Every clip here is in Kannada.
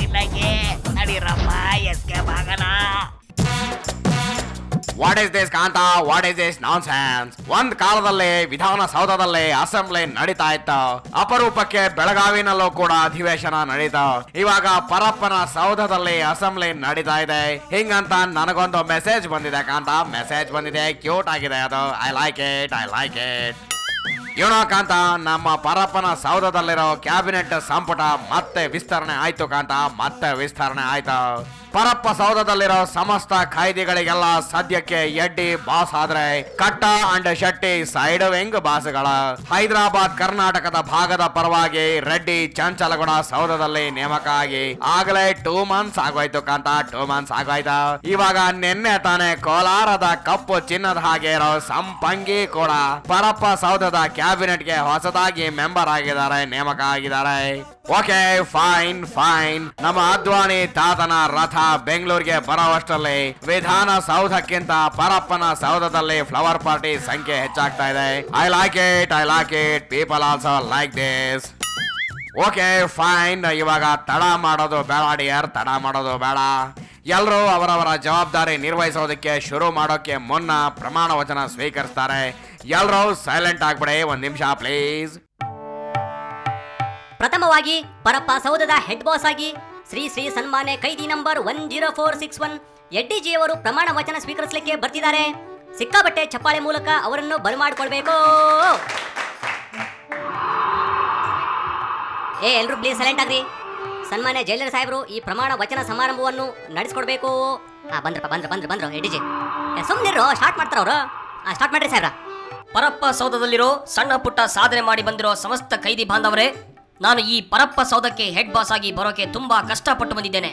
ನಿನಗೆ ನಡಿರಮ್ಮ ಎಸ್ಕೇಪ್ ಆಗೋಣ. What is this Kantha, what is this nonsense? ಒಂದ್ ಕಾಲದಲ್ಲಿ ವಿಧಾನಸೌಧದಲ್ಲಿ ಅಸೆಂಬ್ಲಿ ನಡೀತಾ ಇತ್ತು. ಅಪರೂಪಕ್ಕೆ ಬೆಳಗಾವಿನಲ್ಲೂ ಕೂಡ ಅಧಿವೇಶನ ನಡೀತಾ. ಇವಾಗ ಪರಪ್ಪನ ಸೌಧದಲ್ಲಿ ಅಸೆಂಬ್ಲಿ ನಡೀತಾ ಇದೆ. ಹಿಂಗಂತ ನನಗೊಂದು ಮೆಸೇಜ್ ಬಂದಿದೆ ಕಾಂತ, ಮೆಸೇಜ್ ಬಂದಿದೆ. ಕ್ಯೂಟ್ ಆಗಿದೆ ಅದು. I like it, I like it. ಏನೋ ಕಾಂತ, ನಮ್ಮ ಪರಪ್ಪನ ಸೌಧದಲ್ಲಿರೋ ಕ್ಯಾಬಿನೆಟ್ ಸಂಪುಟ ಮತ್ತೆ ವಿಸ್ತರಣೆ ಆಯ್ತು ಕಾಂತ, ಮತ್ತೆ ವಿಸ್ತರಣೆ ಆಯ್ತು. ಪರಪ್ಪ ಸೌಧದಲ್ಲಿರೋ ಸಮಸ್ತ ಖೈದಿಗಳಿಗೆಲ್ಲ ಸದ್ಯಕ್ಕೆ ಎಡ್ಡಿ ಬಾಸ್ ಆದ್ರೆ Katta and Shetty side wing ಬಾಸ್ಗಳ. ಹೈದರಾಬಾದ್ ಕರ್ನಾಟಕದ ಭಾಗದ ಪರವಾಗಿ ರೆಡ್ಡಿ ಚಂಚಲಗೌಡ ಸೌಧದಲ್ಲಿ ನೇಮಕ ಆಗಿ ಆಗಲೇ 2 months ಆಗೋಯ್ತು ಕಾಂತ, 2 months ಆಗೋಯ್ತು. ಇವಾಗ ನಿನ್ನೆ ತಾನೇ ಕೋಲಾರದ ಕಪ್ಪು ಚಿನ್ನದ ಹಾಗೆ ಇರೋ ಸಂಪಂಗಿ ಕೂಡ ಪರಪ್ಪ ಸೌಧದ ಕ್ಯಾಬಿನೆಟ್ ಗೆ ಹೊಸದಾಗಿ ಮೆಂಬರ್ ಆಗಿದ್ದಾರೆ, ನೇಮಕ ಆಗಿದ್ದಾರೆ. Okay fine fine. ನಮ್ಮ ಅದ್ವಾನಿ ತಾತನ ರಥ ಬೆಂಗಳೂರಿಗೆ ಬರೋವಷ್ಟರಲ್ಲಿ ವಿಧಾನಸೌಧಕ್ಕಿಂತ ಪರಪ್ಪನ ಸೌಧದಲ್ಲಿ ಫ್ಲವರ್ ಪಾರ್ಟಿ ಸಂಖ್ಯೆ ಹೆಚ್ಚಾಗ್ತಾ ಇದೆ. I like it, I like it. People also like this. Okay fine. ಇವಾಗ ತಡ ಮಾಡೋದು ಬೇಡ ಡಿಯರ್, ತಡ ಮಾಡೋದು ಬೇಡ. ಎಲ್ಲರೂ ಅವರವರ ಜವಾಬ್ದಾರಿ ನಿರ್ವಹಿಸೋದಕ್ಕೆ ಶುರು ಮಾಡೋಕೆ ಮುನ್ನ ಪ್ರಮಾಣ ವಚನ ಸ್ವೀಕರಿಸ್ತಾರೆ. ಎಲ್ಲರೂ ಸೈಲೆಂಟ್ ಆಗ್ಬಿಡಿ, 1 ನಿಮಿಷ ಪ್ಲೀಸ್. ಪ್ರಥಮವಾಗಿ ಪರಪ್ಪ ಸೌಧದ ಹೆಡ್ ಬಾಸ್ ಆಗಿ ಶ್ರೀ ಶ್ರೀ ಸನ್ಮಾನ್ಯ ಕೈದಿ ನಂಬರ್ 10461 ಎಡ್ಡಿಜಿಯವರು ಪ್ರಮಾಣ ವಚನ ಸ್ವೀಕರಿಸಲಿಕ್ಕೆ ಬರ್ತಿದ್ದಾರೆ. ಸಿಕ್ಕಾಬಟ್ಟೆ ಚಪ್ಪಾಳೆ ಮೂಲಕ ಅವರನ್ನು ಬರಮಾಡಿಕೊಳ್ಬೇಕು. ಎಲ್ರು ಪ್ಲೀಸ್ ಸೈಲೆಂಟ್ ಆಗ್ರಿ. ಸನ್ಮಾನ್ಯ ಜೈಲರ್ ಸಾಹೇಬರು ಈ ಪ್ರಮಾಣ ವಚನ ಸಮಾರಂಭವನ್ನು ನಡೆಸ್ಕೊಡ್ಬೇಕು. ಬಂದ್ರು ಎಡ್ಡಿಜಿ. ಸುಮ್ಮನಿರು, ಸ್ಟಾರ್ಟ್ ಮಾಡ್ತಾರ ಅವರು. ಸ್ಟಾರ್ಟ್ ಮಾಡ್ರಿ ಸಾಹೇಬ್ರ. ಪರಪ್ಪ ಸೌಧದಲ್ಲಿರೋ ಸಣ್ಣ ಪುಟ್ಟ ಸಾಧನೆ ಮಾಡಿ ಬಂದಿರೋ ಸಮಸ್ತ ಕೈದಿ ಬಾಂಧವರೇ, ನಾನು ಈ ಪರಪ್ಪ ಸೌಧಕ್ಕೆ ಹೆಡ್ ಬಾಸ್ ಆಗಿ ಬರೋಕೆ ತುಂಬಾ ಕಷ್ಟಪಟ್ಟು ಬಂದಿದ್ದೇನೆ.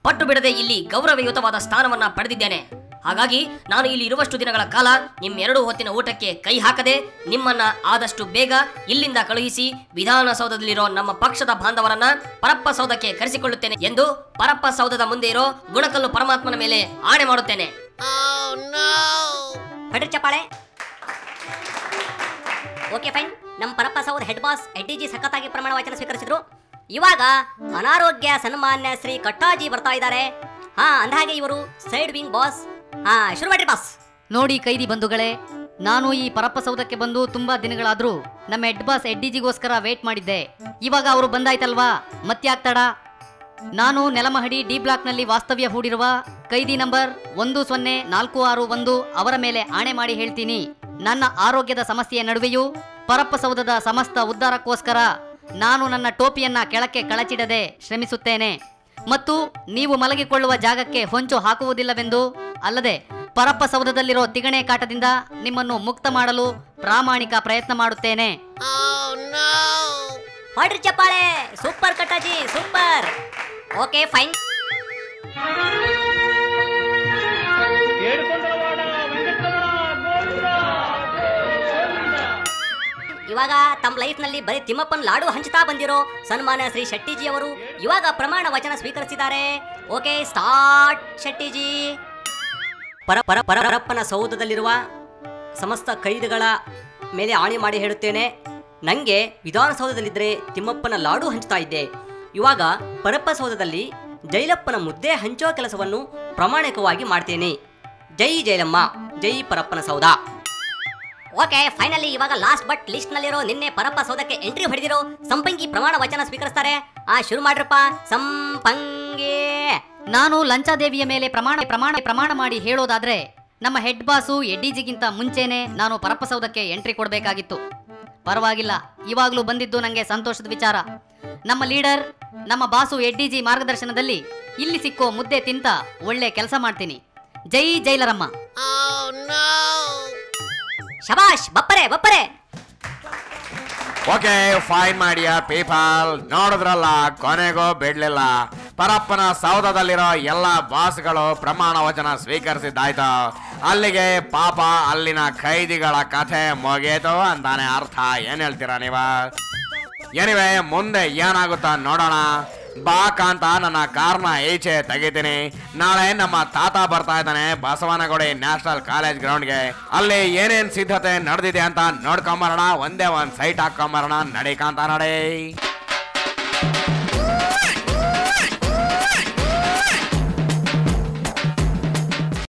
ಪಟ್ಟು ಬಿಡದೆ ಇಲ್ಲಿ ಗೌರವಯುತವಾದ ಸ್ಥಾನವನ್ನ ಪಡೆದಿದ್ದೇನೆ. ಹಾಗಾಗಿ ನಾನು ಇಲ್ಲಿ ಇರುವಷ್ಟು ದಿನಗಳ ಕಾಲ ನಿಮ್ಮೆರಡು ಹೊತ್ತಿನ ಊಟಕ್ಕೆ ಕೈ ಹಾಕದೆ ನಿಮ್ಮನ್ನ ಆದಷ್ಟು ಬೇಗ ಇಲ್ಲಿಂದ ಕಳುಹಿಸಿ ವಿಧಾನಸೌಧದಲ್ಲಿರೋ ನಮ್ಮ ಪಕ್ಷದ ಬಾಂಧವರನ್ನ ಪರಪ್ಪ ಸೌಧಕ್ಕೆ ಕರೆಸಿಕೊಳ್ಳುತ್ತೇನೆ ಎಂದು ಪರಪ್ಪ ಸೌಧದ ಮುಂದೆ ಇರೋ ಗುಣಕಲ್ಲು ಪರಮಾತ್ಮನ ಮೇಲೆ ಆಣೆ ಮಾಡುತ್ತೇನೆ. ಚಪ್ಪಾಳೆ. Okay fine. ನಮ್ಮ ಪರಪ್ಪ ಸೌಧ ಹೆಡ್ ಬಾಸ್ ಎಡ್ಡಿಜಿ ಸಖತ್ತಾಗಿ ಪ್ರಮಾಣ ವಚನ ಸ್ವೀಕರಿಸಿದ್ರು. ಇವಾಗ ಅನಾರೋಗ್ಯ ಸನ್ಮಾನ್ಯ ಶ್ರೀ ಕಟ್ಟಾಜಿ ಬರ್ತಾ ಇದ್ದಾರೆ. ಅಂದಹಾಗೆ ಇವರು ಸೈಡ್ ವಿಂಗ್ ಬಾಸ್. ಶುರು ಮಾಡ್ರಿ ಬಾಸ್. ನೋಡಿ ಕೈದಿ ಬಂಧುಗಳೇ, ನಾನು ಈ ಪರಪ್ಪ ಸೌಧಕ್ಕೆ ಬಂದು ತುಂಬಾ ದಿನಗಳಾದ್ರೂ ನಮ್ಮ ಹೆಡ್ ಬಾಸ್ ಎಡ್ಡಿಜಿಗೋಸ್ಕರ ವೇಟ್ ಮಾಡಿದ್ದೆ. ಇವಾಗ ಅವರು ಬಂದಾಯ್ತಲ್ವಾ, ಮತ್ಯಾಕ್ ತಡ? ನಾನು ನೆಲಮಹಡಿ ಡಿ ಬ್ಲಾಕ್ನಲ್ಲಿ ವಾಸ್ತವ್ಯ ಹೂಡಿರುವ ಕೈದಿ ನಂಬರ್ 10461 ಅವರ ಮೇಲೆ ಆಣೆ ಮಾಡಿ ಹೇಳ್ತೀನಿ, ನನ್ನ ಆರೋಗ್ಯದ ಸಮಸ್ಯೆಯ ನಡುವೆಯೂ ಪರಪ್ಪ ಸೌಧದ ಸಮಸ್ತ ಉದ್ಧಾರಕ್ಕೋಸ್ಕರ ನಾನು ನನ್ನ ಟೋಪಿಯನ್ನ ಕೆಳಕ್ಕೆ ಕಳಚಿಡದೆ ಶ್ರಮಿಸುತ್ತೇನೆ ಮತ್ತು ನೀವು ಮಲಗಿಕೊಳ್ಳುವ ಜಾಗಕ್ಕೆ ಹೊಂಚು ಹಾಕುವುದಿಲ್ಲವೆಂದು, ಅಲ್ಲದೆ ಪರಪ್ಪ ಸೌಧದಲ್ಲಿರೋ ತಿಗಣೆ ಕಾಟದಿಂದ ನಿಮ್ಮನ್ನು ಮುಕ್ತ ಮಾಡಲು ಪ್ರಾಮಾಣಿಕ ಪ್ರಯತ್ನ ಮಾಡುತ್ತೇನೆ. ಹೊಡ್ರಿ ಚಪ್ಪಾಳೆ. ಸೂಪರ್ ಕಟ್ಟಾಜಿ, ಸೂಪರ್. Okay fine. ಇವಾಗ ತಮ್ಮ ಲೈಫ್ ನಲ್ಲಿ ಬರೀ ತಿಮ್ಮಪ್ಪನ್ ಲಾಡು ಹಂಚ್ತಾ ಬಂದಿರೋ ಸನ್ಮಾನ್ಯ ಶ್ರೀ ಶೆಟ್ಟಿಜಿ ಅವರು ಇವಾಗ ಪ್ರಮಾಣ ವಚನ ಸ್ವೀಕರಿಸಿದ್ದಾರೆ. Okay start. ಶೆಟ್ಟಿಜಿ. ಪರಪ್ಪನ ಸೌಧದಲ್ಲಿರುವ ಸಮಸ್ತ ಕೈದಿಗಳ ಮೇಲೆ ಆಣೆ ಮಾಡಿ ಹೇಳುತ್ತೇನೆ, ನಂಗೆ ವಿಧಾನಸೌಧದಲ್ಲಿದ್ದರೆ ತಿಮ್ಮಪ್ಪನ ಲಾಡು ಹಂಚ್ತಾ ಇದ್ದೆ. ಇವಾಗ ಪರಪ್ಪ ಸೌಧದಲ್ಲಿ ಜೈಲಪ್ಪನ ಮುದ್ದೆ ಹಂಚುವ ಕೆಲಸವನ್ನು ಪ್ರಾಮಾಣಿಕವಾಗಿ ಮಾಡ್ತೇನೆ. ಜೈ ಜೈಲಮ್ಮ, ಜೈ ಪರಪ್ಪನ ಸೌಧ. ಓಕೆ ಫೈನಲಿ ಇವಾಗ ಲಾಸ್ಟ್ ಬಟ್ ಲಿಸ್ಟ್ ನಲ್ಲಿರೋ ನಿನ್ನೆ ಪರಪ್ಪ ಸೌಧಕ್ಕೆ ಎಂಟ್ರಿ ಹೊಡೆದಿರೋ ಸಂಪಂಗಿ ಪ್ರಮಾಣ ವಚನ ಸ್ವೀಕರಿಸ್ತಾರೆ. ಶುರು ಮಾಡ್ರಪ್ಪ. ಸಂಪಂಗಿ. ನಾನು ಲಂಚಾದೇವಿಯ ಮೇಲೆ ಪ್ರಮಾಣ ಮಾಡಿ ಹೇಳೋದಾದ್ರೆ ನಮ್ಮ ಹೆಡ್ ಬಾಸು ಎಡ್ಡಿಜಿಗಿಂತ ಮುಂಚೆನೆ ನಾನು ಪರಪ್ಪ ಸೌಧಕ್ಕೆ ಎಂಟ್ರಿ ಕೊಡಬೇಕಾಗಿತ್ತು. ಪರವಾಗಿಲ್ಲ, ಇವಾಗ್ಲೂ ಬಂದಿದ್ದು ನಂಗೆ ಸಂತೋಷದ ವಿಚಾರ. ನಮ್ಮ ಲೀಡರ್, ನಮ್ಮ ಬಾಸು ಎಡ್ಡಿಜಿ ಮಾರ್ಗದರ್ಶನದಲ್ಲಿ ಇಲ್ಲಿ ಸಿಕ್ಕೋ ಮುದ್ದೆ ತಿಂತ ಒಳ್ಳೆ ಕೆಲಸ ಮಾಡ್ತೀನಿ. ಜೈ ಜೈಲರಮ್ಮ. ಶಬಾಷ್, ಬಪ್ಪರೆ. ಓಕೆ ಫೈನ್ ಮಾಡಿಯ ಪೀಪಲ್. ನೋಡಿದ್ರಲ್ಲ, ಕೊನೆಗೂ ಬಿಡ್ಲಿಲ್ಲ. ಪರಪ್ಪನ ಸೌಧದಲ್ಲಿರೋ ಎಲ್ಲ ಬಾಸ್ಗಳು ಪ್ರಮಾಣ ವಚನ ಸ್ವೀಕರಿಸಿದ್ದಾಯ್ತು. ಅಲ್ಲಿಗೆ ಪಾಪ ಅಲ್ಲಿನ ಖೈದಿಗಳ ಕಥೆ ಮುಗೀತು ಅಂತಾನೆ ಅರ್ಥ. ಏನ್ ಹೇಳ್ತೀರಾ ನೀವ? ಎನಿವೆ ಮುಂದೆ ಏನಾಗುತ್ತಾ ನೋಡೋಣ. ಬಾಕಂತ ನನ್ನ ಕಾರ್ನ ಈಚೆ ತೆಗಿತೀನಿ. ನಾಳೆ ನಮ್ಮ ತಾತ ಬರ್ತಾ ಇದ್ದಾನೆ ಬಸವನಗುಡಿ ನ್ಯಾಷನಲ್ ಕಾಲೇಜ್ ಗ್ರೌಂಡ್ಗೆ. ಅಲ್ಲಿ ಏನೇನ್ ಸಿದ್ಧತೆ ನಡೆದಿದೆ ಅಂತ ನೋಡ್ಕೊಂಬರೋಣ. ಒಂದೇ ಒಂದ್ ಸೈಟ್ ಹಾಕೊಂಬರೋಣ. ನಡಿಕಾಂತ ನಡೆ.